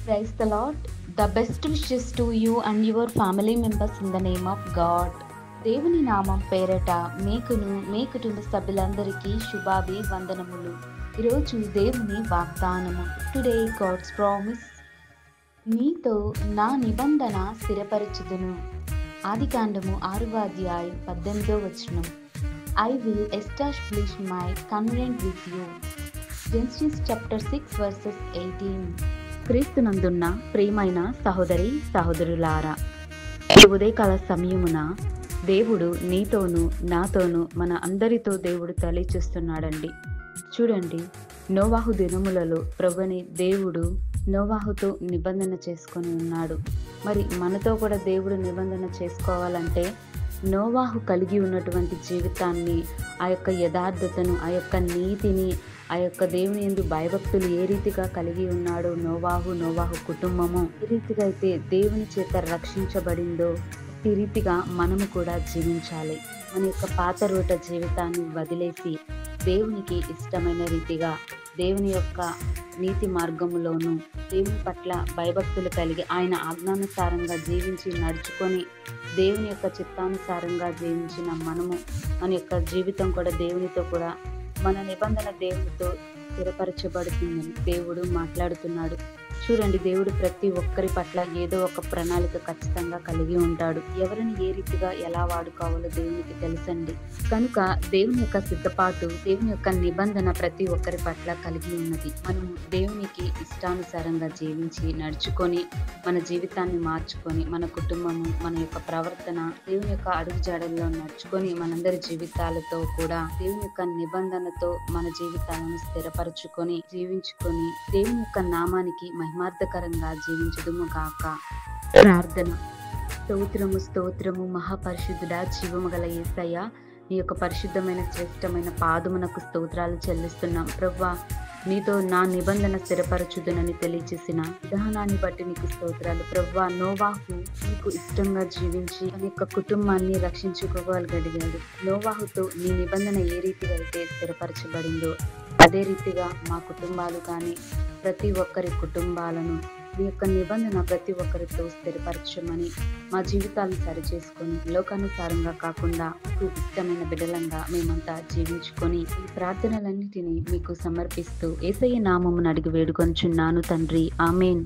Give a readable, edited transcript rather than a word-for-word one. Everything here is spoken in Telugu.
Praise the Lord. The best wishes to you and your family members in the name of God. దేవుని నామం పేరట మీకును మీ కుటుంబ సభ్యులందరికీ శుభాభివందనములు. ఈరోజు దేవుని వాగ్దానము. Today God's promise. నీతో నా నిబంధన స్థిరపరచుదును. ఆదికాండము 6వ అధ్యాయం 18వ వచనం. I will establish my covenant with you. Genesis chapter 6 verses 18. క్రీస్తునందున్న ప్రియమైన సహోదరి సహోదరులారా, ఈ ఉదయకాల సమయమున దేవుడు నీతోనూ నాతోనూ మన అందరితో దేవుడు తెలియచేస్తున్నాడండి. చూడండి, నోవాహు దినములలో ప్రభుని దేవుడు నోవాహుతో నిబంధన చేసుకొని ఉన్నాడు. మరి మనతో కూడా దేవుడు నిబంధన చేసుకోవాలంటే నోవాహు కలిగి ఉన్నటువంటి జీవితాన్ని, ఆ యొక్క యథార్థతను, ఆ యొక్క నీతిని, ఆ యొక్క దేవుని యందు భయభక్తులు ఏ రీతిగా కలిగి ఉన్నాడో నోవాహు కుటుంబము ఏ రీతిగా అయితే దేవుని చేత రక్షించబడిందో ఈ రీతిగా మనము కూడా జీవించాలి. మన యొక్క పాత రూట జీవితాన్ని వదిలేసి దేవునికి ఇష్టమైన రీతిగా దేవుని యొక్క నీతి మార్గములోను దేవుని పట్ల భయభక్తులు కలిగి ఆయన ఆజ్ఞానుసారంగా జీవించి నడుచుకొని దేవుని యొక్క చిత్తానుసారంగా జీవించిన మనము మన యొక్క జీవితం కూడా దేవునితో కూడా మన నిబంధన దేవునితో స్థిరపరచబడుతుందని దేవుడు మాట్లాడుతున్నాడు. చూడండి, దేవుడు ప్రతి ఒక్కరి పట్ల ఏదో ఒక ప్రణాళిక ఖచ్చితంగా కలిగి ఉంటాడు. ఎవరిని ఏ రీతిగా ఎలా వాడుకోవాలో దేవునికి తెలుసండి. కనుక దేవుని యొక్క సిద్ధపాటు, దేవుని యొక్క నిబంధన ప్రతి ఒక్కరి పట్ల కలిగి ఉన్నది. మనము దేవునికి ఇష్టానుసారంగా జీవించి నడుచుకొని మన జీవితాన్ని మార్చుకొని మన కుటుంబము, మన యొక్క ప్రవర్తన దేవుని యొక్క అడుగుజాడల్లో నడుచుకొని మనందరి జీవితాలతో కూడా దేవుని యొక్క నిబంధనతో మన జీవితాలను స్థిరపరచుకొని జీవించుకొని దేవుని యొక్క నామానికి మహిమార్థకరంగా జీవించుదుము గాక. ప్రార్థన. స్తోత్రము మహాపరిశుద్ధుడా, జీవము గల యేసయ్య, నీ యొక్క పరిశుద్ధమైన శ్రేష్టమైన పాదమునకు స్తోత్రాలు చెల్లిస్తున్నాం. ప్రభువా, నీతో నా నిబంధన స్థిరపరచుదునని తెలియచేసిన విధానాన్ని బట్టి నీకు స్తోత్రాలు. ప్రభువా, నోవాహు నీకు ఇష్టంగా జీవించి తన యొక్క కుటుంబాన్ని రక్షించుకోగలిగాడు. నోవాహుతో నీ నిబంధన ఏ రీతిగా అయితే స్థిరపరచబడిందో అదే రీతిగా మా కుటుంబాలు కానీ ప్రతి ఒక్కరి కుటుంబాలను మీ యొక్క నిబంధన ప్రతి ఒక్కరితో స్థిరపరచమని మా జీవితాలను సరిచేసుకొని లోకానుసారంగా కాకుండా మీకు ఇష్టమైన బిడ్డలంగా మేమంతా జీవించుకొని ఈ ప్రార్థనలన్నిటినీ మీకు సమర్పిస్తూ యేసయ్య నామమున అడిగి వేడుకొనుచున్నాను తండ్రి. ఆమేన్.